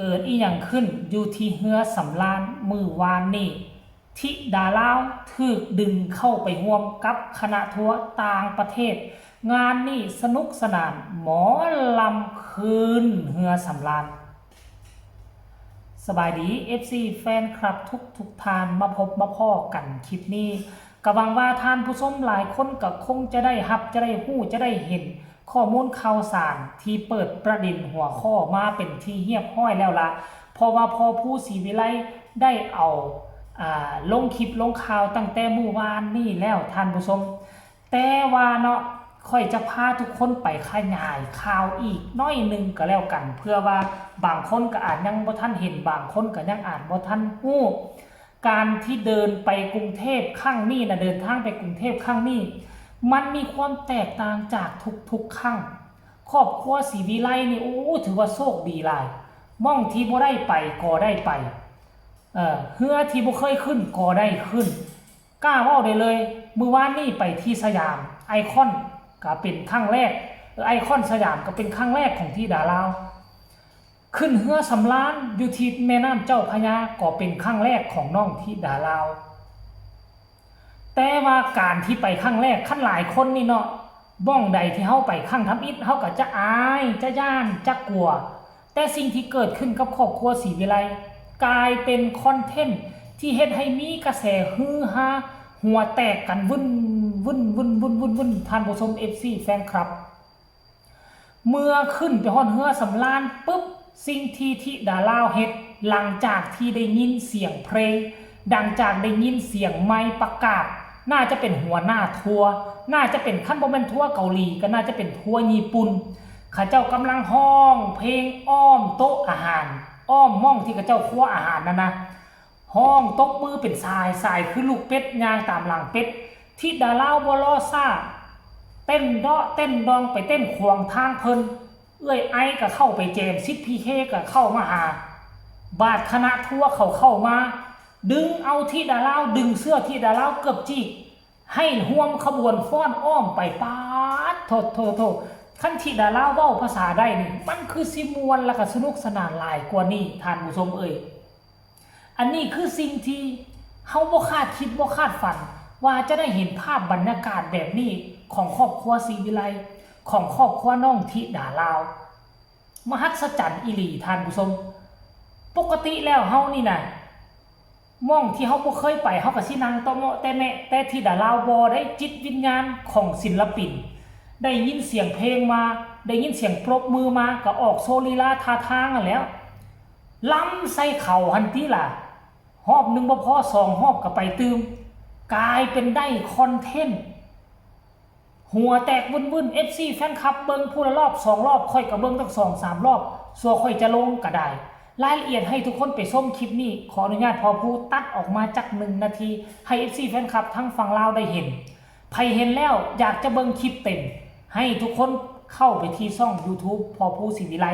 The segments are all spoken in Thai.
เกิดอีหยังขึ้นอยู่ที่เฮือสำราญมือวานนี่ทิดาลาวถูกดึงเข้าไปร่วมกับคณะทัวร์ต่างประเทศงานนี่สนุกสนานหมอลำคืนเฮือสำราญสบายดี FC แฟนคลับทุกท่านมาพบมาพ่อกันคลิปนี้ก็หวังว่าท่านผู้ชมหลายคนก็คงจะได้รับจะได้ฮู้จะได้เห็นข้อมูลข่าวสารที่เปิดประเด็นหัวข้อมาเป็นที่เรียบร้อยแล้วล่ะเพราะว่าพอผู้ศรีวิไลได้เอาลงคลิปลงข่าวตั้งแต่เมื่อวานนี่แล้วท่านผู้ชมแต่ว่าเนาะค่อยจะพาทุกคนไปขยายข่าวอีกน้อยนึงก็แล้วกันเพื่อว่าบางคนก็อาจยังบ่ทันเห็นบางคนก็ยังอาจบ่ทันฮู้การที่เดินไปกรุงเทพครั้งนี้นะเดินทางไปกรุงเทพครั้งนี้มันมีความแตกต่างจากทุกครั้งครอบครัวศรีวิไลนี่โอ้ถือว่าโชคดีหลายม่องที่บ่ได้ไปก็ได้ไปเฮือที่บ่เคยขึ้นก็ได้ขึ้นกล้าเว้าได้เลยมื้อวานนี้ไปที่สยามไอคอนก็เป็นครั้งแรกไอคอนสยามก็เป็นครั้งแรกของที่ดาลาวขึ้นเฮือสำราญอยู่ที่แม่น้ำเจ้าพระยาก็เป็นครั้งแรกของน้องที่ดาลาวแต่ว่าการที่ไปครั้งแรกขั้นหลายคนนี่เนาะบ้องใดที่เฮาไปครั้งทำอิฐเฮาก็จะอายจะย่านจะกลัวแต่สิ่งที่เกิดขึ้นกับครอบครัวศรีวิไลกลายเป็นคอนเทนต์ที่เฮ็ดให้มีกระแสฮือฮาหัวแตกกันวุ่นท่านผู้ชม FC แฟนคลับเมื่อขึ้นไปฮอดเฮือสำราญปุ๊บสิ่งที่ดาลาวเฮ็ดหลังจากที่ได้ยินเสียงเพลงดังจากได้ยินเสียงไมค์ประกาศน่าจะเป็นหัวหน้าทัวร์น่าจะเป็นขั้นบ่แม่นทัวร์เกาหลีก็น่าจะเป็นทัวร์ญี่ปุ่นข้าเจ้ากำลังห้องเพลงอ้อมโต๊ะอาหารอ้อมม่องที่ข้าเจ้าครัวอาหารนั่นนะห้องตบมือเป็นสายคือลูกเป็ดย่างตามหลังเป็ดที่ดาลาวบ่รอซ่าเต้นเดาะเต้นดองไปเต้นขวางทางเพิ่นเอ้ยไอก็เข้าไปเจมซิดพีเคก็เข้ามาหาบาดคณะทัวร์เข้ามาดึงเอาที่ดาลาวดึงเสื้อที่ดาลาวเกือบจีให้ห่วมขบวนฟ้อนอ้อมไปปาดโทขั้นที่ดาลาวเว้าภาษาได้นี่มันคือสิมวนและก็สนุกสนานหลายกว่านี้ท่านผู้ชมเอ่ยอันนี้คือสิ่งที่เฮาบ่คาดคิดบ่คาดฝันว่าจะได้เห็นภาพบรรยากาศแบบนี้ของครอบครัวศรีวิไลของครอบครัวน้องธิดาลาวมหัศจรรย์อีหลีท่านผู้ชมปกติแล้วเฮานี่น่ะม่องที่เฮาบ่เคยไปเฮาก็สินั่งต่อเหมาะแต่แม่แต่ที่ดาลาวบ่ได้จิตวิญญาณของศิลปินได้ยินเสียงเพลงมาได้ยินเสียงปรบมือมาก็ออกโซลีลาท่าทางกันแล้วล้ำใส่เข่าหันติล่ะหอบนึงบ่พอ2หอบก็ไปตื่มกลายเป็นได้คอนเทนต์หัวแตกวุ่น FC แฟนคลับเบิ่งผู้ละรอบ2รอบค่อยก็เบิ่งตั้ง2-3รอบสัวค่อยจะลงก็ได้รายละเอียดให้ทุกคนไปชมคลิปนี้ขออนุญาตพอผู้ตัดออกมาจาก1นาทีให้ FC แฟนคลับทั้งฝั่งลาวได้เห็นใครเห็นแล้วอยากจะเบิ่งคลิปเต็มให้ทุกคนเข้าไปที่ช่อง YouTube พอผู้ศรีวิไล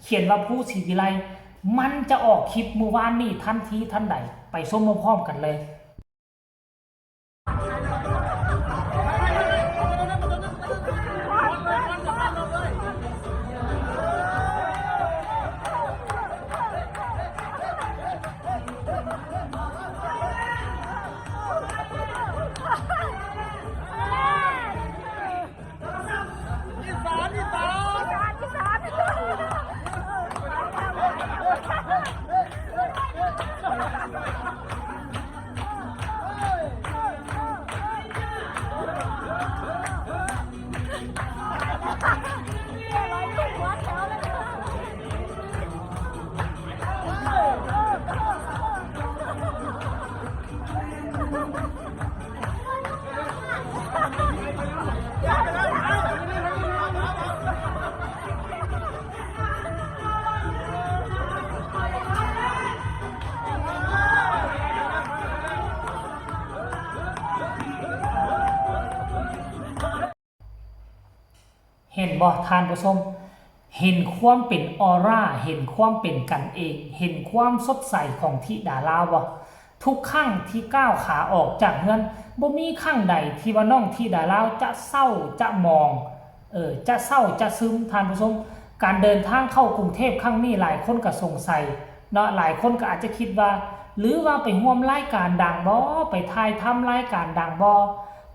เขียนว่าผู้ศรีวิไลมันจะออกคลิปเมื่อวานนี้ทันทีทันใดไปชมพร้อมๆกันเลยเห็นบ่ท่านผู้ชมเห็นความเป็นออร่าเห็นความเป็นกันเองเห็นความสดใสของธิดาลาวบ่ทุกครั้งที่ก้าวขาออกจากเฮือนบ่มีครั้งใดที่ว่าน้องธิดาลาวจะเศร้าจะมองจะเศร้าจะซึมท่านผู้ชม การเดินทางเข้ากรุงเทพครั้งนี้หลายคนก็สงสัยเนาะหลายคนก็อาจจะคิดว่าหรือว่าไปร่วมรายการดังบ่ไปถ่ายทำรายการดังบ่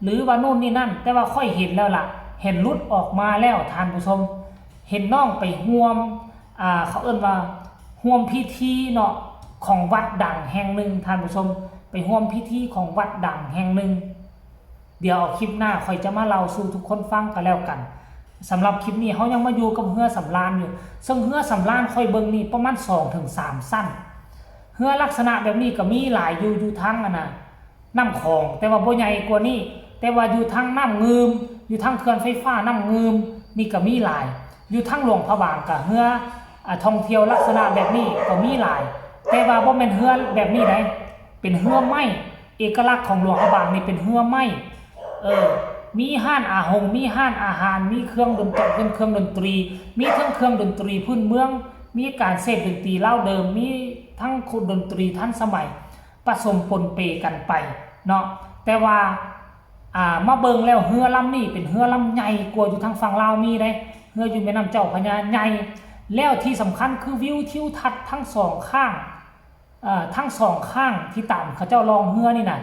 หรือว่านู่นนี่นั่นแต่ว่าค่อยเห็นแล้วล่ะเห็นรุดออกมาแล้วท่านผู้ชมเห็นน้องไปร่วมเขาเอิ้นว่าร่วมพิธีเนาะของวัดดังแห่งหนึ่งท่านผู้ชมไปร่วมพิธีของวัดดังแห่งหนึ่งเดี๋ยวเอาคลิปหน้าค่อยจะมาเล่าสู่ทุกคนฟังกันแล้วกันสำหรับคลิปนี้เขายังมาอยู่กับเฮือสำราญอยู่ซึ่งเฮือสำราญค่อยเบิ่งนี่ประมาณ 2-3 สั้นเฮือลักษณะแบบนี้ก็มีหลายอยู่ทั้งน้ำคลองแต่ว่าบ่ใหญ่กว่านี้แต่ว่าอยู่ทั้งน้ำงืมอยู่ทั้งเขื่อนไฟฟ้าน้ำงืมนี่ก็มีหลายอยู่ทั้งหลวงพระบางกับเฮือท่องเที่ยวลักษณะแบบนี้ก็มีหลายแต่ว่าบ่แม่นเฮือแบบนี้ได้เป็นเฮือไม้เอกลักษณ์ของหลวงพระบางนี่เป็นเฮือไม้มีห้านอาหงมีห้านอาหารมีเครื่องดนตรีเครื่องดนตรีมีทั้งเครื่องดนตรีพื้นเมืองมีการเสพดนตรีเล่าเดิมมีทั้งดนตรีทันสมัยผสมปนเปกันไปเนาะแต่ว่ามาเบิ่งแล้วเฮือลำนี่เป็นเฮือลำใหญ่กว่าอยู่ทางฝั่งลาวมีได้เฮืออยู่แม่น้ำเจ้าพระยาใหญ่แล้วที่สำคัญคือวิวทิวทัศน์ทั้งสองข้างที่ต่ำเขาเจ้าลองเฮือนี่นะ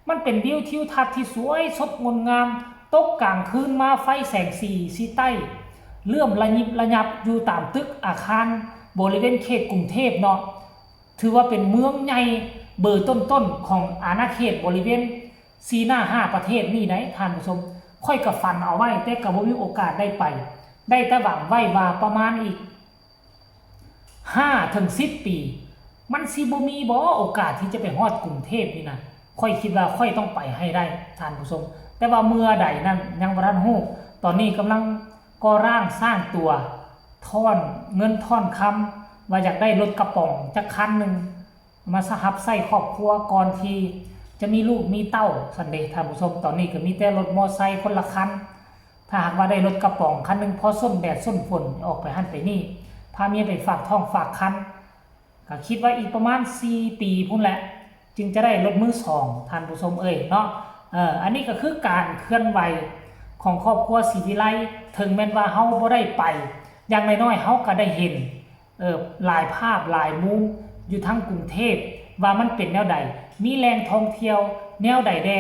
มันเป็นวิวทิวทัศน์ที่สวยสดงดงามตกกลางคืนมาไฟแสงสีใต้เลื่อมระยิบระยับอยู่ตามตึกอาคารบริเวณเขตกรุงเทพเนาะถือว่าเป็นเมืองใหญ่เบอร์ต้นของอาณาเขตบริเวณ4 หน้า 5 ประเทศนี่ได้ท่านผู้ชมค่อยกับฝันเอาไว้แต่ก็บ่มีโอกาสได้ไปได้แต่หวังไว้ว่าประมาณอีก5-10 ปีมันสิบ่มีบ่โอกาสที่จะไปฮอดกรุงเทพนี่นะค่อยคิดว่าค่อยต้องไปให้ได้ท่านผู้ชมแต่ว่าเมื่อใดนั้นยังบ่ทันฮู้ตอนนี้กำลังก่อร่างสร้างตัวท่อนเงินท่อนคำว่าอยากได้รถกระป๋องจักคันนึงมาสหับใส่ครอบครัวก่อนที่จะมีลูกมีเต้าสันเดท่านผู้ชมตอนนี้ก็มีแต่รถมอไซค์คนละคันถ้าหากว่าได้รถกระป๋องคันนึงพอส้นแดดส้นฝนออกไปหั่นไปนี่พาเมียไปฝากท้องฝากคันก็คิดว่าอีกประมาณ4 ปีพุ่นแหละจึงจะได้รถมือ2ท่านผู้ชมเนาะอันนี้ก็คือการเคลื่อนไหวของครอบครัวศรีวิไลถึงแม้ว่าเฮาบ่ได้ไปอย่างน้อยๆเฮาก็ได้เห็นหลายภาพหลายมุมอยู่ทั้งกรุงเทพว่ามันเป็นแนวใดมีแหล่งท่องเที่ยวแนวใดแด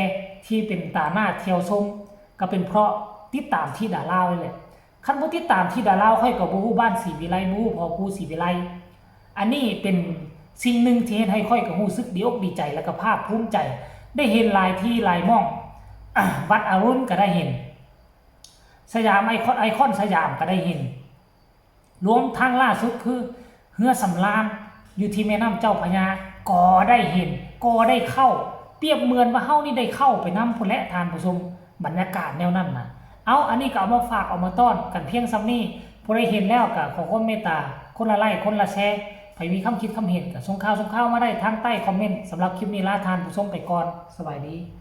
ที่เป็นตาหน้าเที่ยวชมก็เป็นเพราะติดตามที่ดาลาวนี่แหละคันบ่ติดตามที่ดาลาวค่อยก็บ่ฮู้บ้านศรีวิไลบ่ฮู้พ่อครูศรีวิไลอันนี้เป็นสิ่งหนึ่งที่เฮ็ดให้ค่อยก็รู้สึกดีอกดีใจและก็ภาคภูมิใจได้เห็นหลายที่หลายม่องวัดอรุณก็ได้เห็นสยามไอคอนสยามก็ได้เห็นรวมทั้งล่าสุดคือเฮือสำราญอยู่ที่แม่น้ำเจ้าพระยาก็ได้เห็นก็ได้เข้าเปรียบเหมือนว่าเฮานี่ได้เข้าไปนำพุ่นและทานผู้ชมบรรยากาศแนวนั้นน่ะอันนี้ก็เอามาฝากเอามาต้อนกันเพียงซ้ำนี้ผู้ใดเห็นแล้วก็ขอความเมตตาคนละไลค์คนละแชร์ใครมีคำคิดคำเห็นก็ส่งข่าวมาได้ทางใต้คอมเมนต์สำหรับคลิปนี้ลาทานผู้ชมไปก่อนสวัสดี